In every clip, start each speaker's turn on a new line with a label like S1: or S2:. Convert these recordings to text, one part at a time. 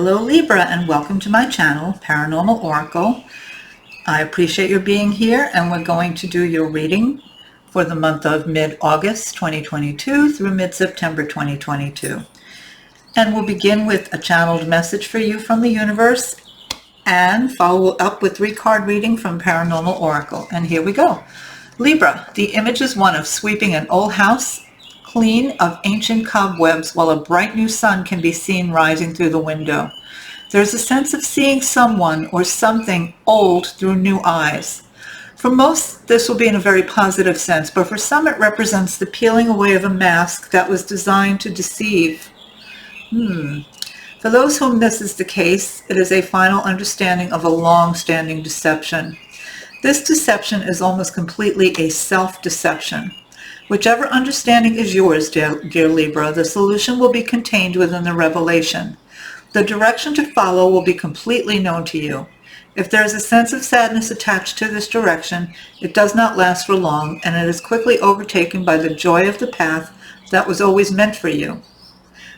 S1: Hello Libra, and welcome to my channel, Paranormal Oracle. I appreciate your being here, and we're going to do your reading for the month of mid-August 2022 through mid-September 2022. And we'll begin with a channeled message for you from the universe and follow up with 3-card reading from Paranormal Oracle. And here we go. Libra, the image is one of sweeping an old house clean of ancient cobwebs while a bright new sun can be seen rising through the window. There's a sense of seeing someone or something old through new eyes. For most, this will be in a very positive sense, but for some it represents the peeling away of a mask that was designed to deceive. For those whom this is the case, it is a final understanding of a long-standing deception. This deception is almost completely a self-deception. Whichever understanding is yours, dear Libra, the solution will be contained within the revelation. The direction to follow will be completely known to you. If there is a sense of sadness attached to this direction, it does not last for long, and it is quickly overtaken by the joy of the path that was always meant for you.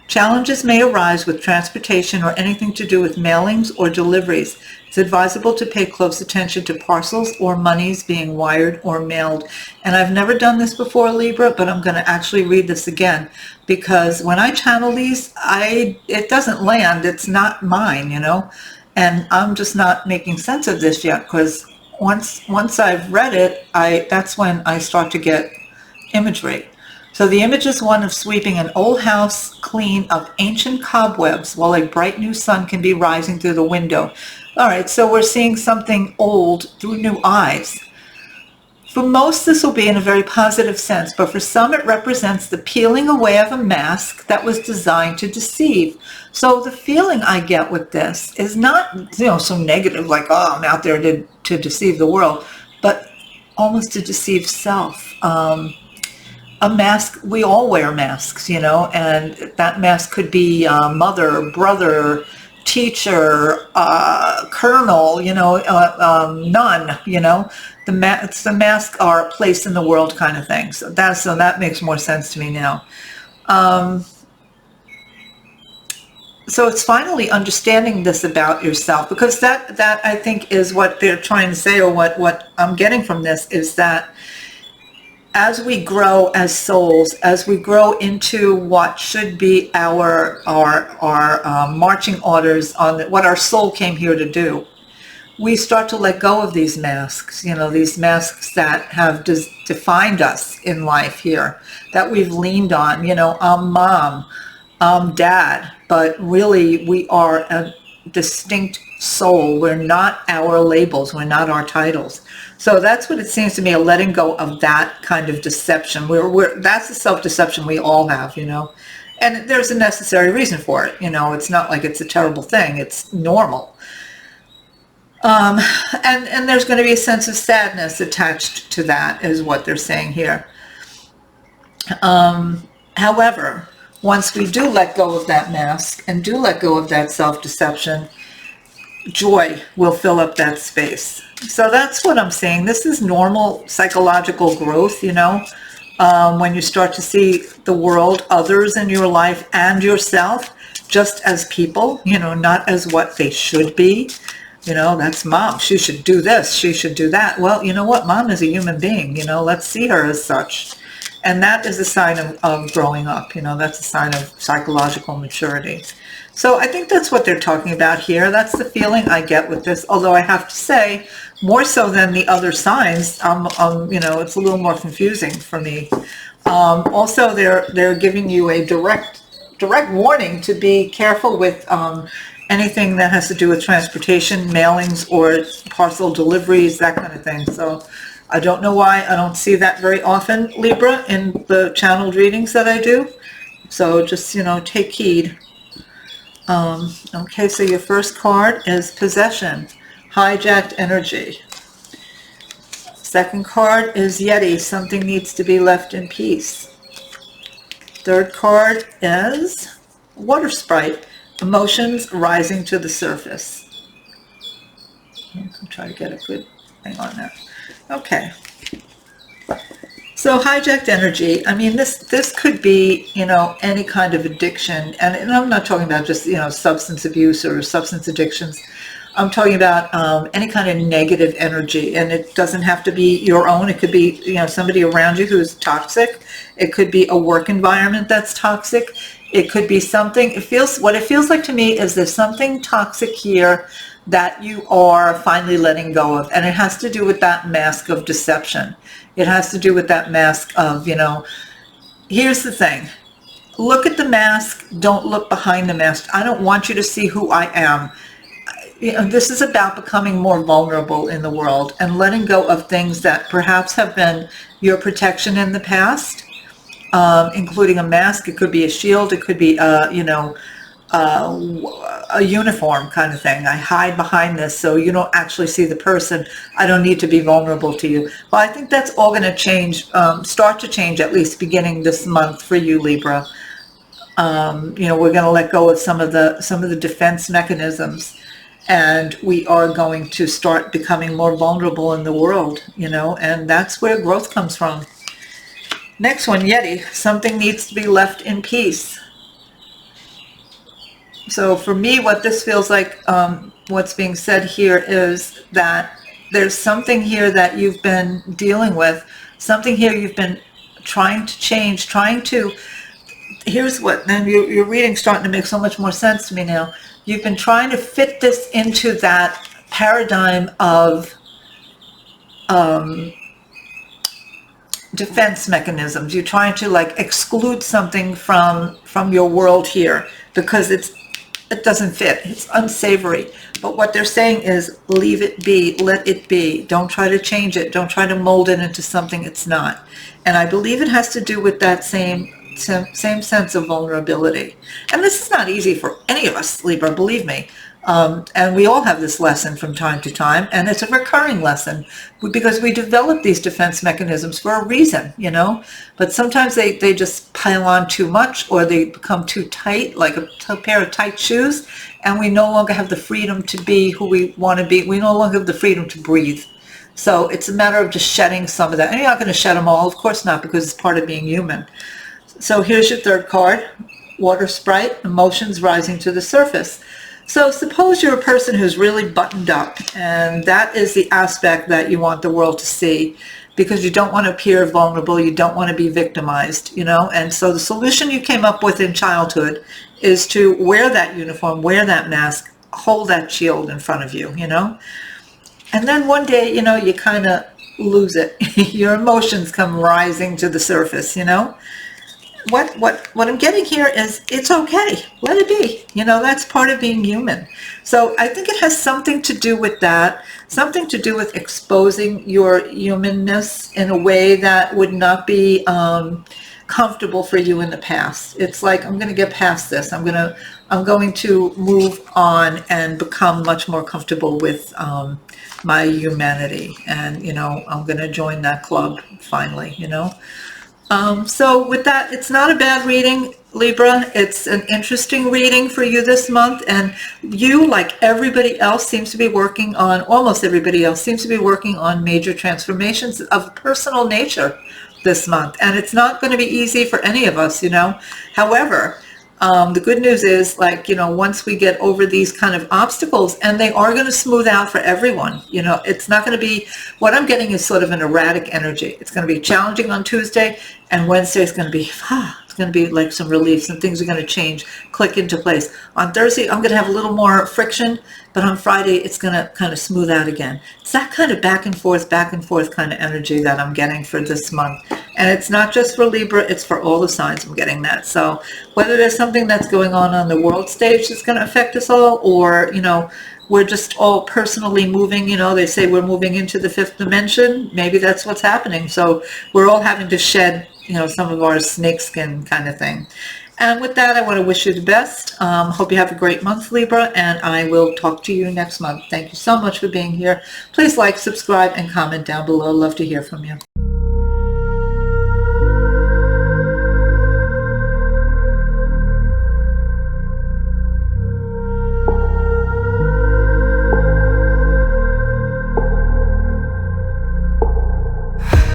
S1: Challenges may arise with transportation or anything to do with mailings or deliveries. It's advisable to pay close attention to parcels or monies being wired or mailed. And I've never done this before, Libra, but I'm going to actually read this again, because when I channel these, it doesn't land. It's not mine, and I'm just not making sense of this yet, because once I've read it, that's when I start to get imagery. So the image is one of sweeping an old house clean of ancient cobwebs while a bright new sun can be rising through the window. All right, so we're seeing something old through new eyes. For most, this will be in a very positive sense, but for some, it represents the peeling away of a mask that was designed to deceive. So the feeling I get with this is not, so negative, like, oh, I'm out there to deceive the world, but almost to deceive self. A mask, we all wear masks, and that mask could be mother, brother, teacher, colonel, nun, the masks are a place in the world kind of thing. So that makes more sense to me now. So it's finally understanding this about yourself, because that I think is what they're trying to say, or what I'm getting from this is that as we grow as souls, as we grow into what should be our marching orders on what our soul came here to do, we start to let go of these masks, these masks that have defined us in life here, that we've leaned on, I'm mom, I'm dad, but really we are a distinct soul. We're not our labels, we're not our titles. So that's what it seems to me, a letting go of that kind of deception. That's the self-deception we all have, and there's a necessary reason for it. It's not like it's a terrible thing. It's normal. And there's going to be a sense of sadness attached to that, is what they're saying here. However, once we do let go of that mask and do let go of that self-deception, joy will fill up that space. So that's what I'm saying. This is normal psychological growth, when you start to see the world, others in your life, and yourself just as people, not as what they should be. That's mom. She should do this. She should do that. Well, you know what? Mom is a human being. Let's see her as such. And that is a sign of growing up. That's a sign of psychological maturity. So I think that's what they're talking about here. That's the feeling I get with this. Although I have to say, more so than the other signs, it's a little more confusing for me. Also, they're giving you a direct warning to be careful with anything that has to do with transportation, mailings, or parcel deliveries, that kind of thing. So I don't know why I don't see that very often, Libra, in the channeled readings that I do. So just, take heed. Okay, so your first card is Possession, Hijacked Energy. Second card is Yeti, Something Needs to be Left in Peace. Third card is Water Sprite, Emotions Rising to the Surface. I'll try to get a good thing on that. Okay. So hijacked energy, I mean, this could be, any kind of addiction. And I'm not talking about just, substance abuse or substance addictions. I'm talking about any kind of negative energy. And it doesn't have to be your own. It could be, somebody around you who's toxic. It could be a work environment that's toxic. It could be something, what it feels like to me is there's something toxic here that you are finally letting go of. And it has to do with that mask of deception. It has to do with that mask of, here's the thing. Look at the mask. Don't look behind the mask. I don't want you to see who I am. This is about becoming more vulnerable in the world and letting go of things that perhaps have been your protection in the past, including a mask. It could be a shield. It could be, a uniform kind of thing. I hide behind this so you don't actually see the person. I don't need to be vulnerable to you. Well, I think that's all going to change, start to change at least beginning this month for you, Libra. We're going to let go of some of the defense mechanisms, and we are going to start becoming more vulnerable in the world, and that's where growth comes from. Next one, Yeti. Something needs to be left in peace. So for me, what this feels like, what's being said here is that there's something here that you've been dealing with, something here you've been trying to change, here's what, then your reading's starting to make so much more sense to me now. You've been trying to fit this into that paradigm of defense mechanisms. You're trying to exclude something from your world here because it doesn't fit. It's unsavory. But what they're saying is leave it be, let it be. Don't try to change it. Don't try to mold it into something it's not. And I believe it has to do with that same sense of vulnerability. And this is not easy for any of us, Libra, believe me. And we all have this lesson from time to time, and it's a recurring lesson because we develop these defense mechanisms for a reason, but sometimes they just pile on too much, or they become too tight, like a pair of tight shoes, and we no longer have the freedom to be who we want to be. We no longer have the freedom to breathe. So it's a matter of just shedding some of that. And you're not going to shed them all, of course not, because it's part of being human. So here's your third card, Water Sprite, emotions rising to the surface. So suppose you're a person who's really buttoned up, and that is the aspect that you want the world to see, because you don't want to appear vulnerable, you don't want to be victimized, and so the solution you came up with in childhood is to wear that uniform, wear that mask, hold that shield in front of you, and then one day, you kind of lose it. Your emotions come rising to the surface, What I'm getting here is it's okay. Let it be. That's part of being human. So I think it has something to do with that, something to do with exposing your humanness in a way that would not be comfortable for you in the past. It's like, I'm going to get past this. I'm going to move on and become much more comfortable with my humanity. And, I'm going to join that club finally, So with that, it's not a bad reading, Libra. It's an interesting reading for you this month. And you, like everybody else, almost everybody else seems to be working on major transformations of personal nature this month. And it's not going to be easy for any of us, However, the good news is, once we get over these kind of obstacles, and they are going to smooth out for everyone, it's not going to be, what I'm getting is sort of an erratic energy. It's going to be challenging on Tuesday, and Wednesday is going to be, it's going to be like some relief. Some things are going to change, click into place. On Thursday, I'm going to have a little more friction, but on Friday, it's going to kind of smooth out again. It's that kind of back and forth kind of energy that I'm getting for this month. And it's not just for Libra, it's for all the signs. I'm getting that. So whether there's something that's going on the world stage that's going to affect us all, or, we're just all personally moving, they say we're moving into the fifth dimension. Maybe that's what's happening. So we're all having to shed, some of our snakeskin kind of thing. And with that, I want to wish you the best. Hope you have a great month, Libra, and I will talk to you next month. Thank you so much for being here. Please like, subscribe, and comment down below. Love to hear from you.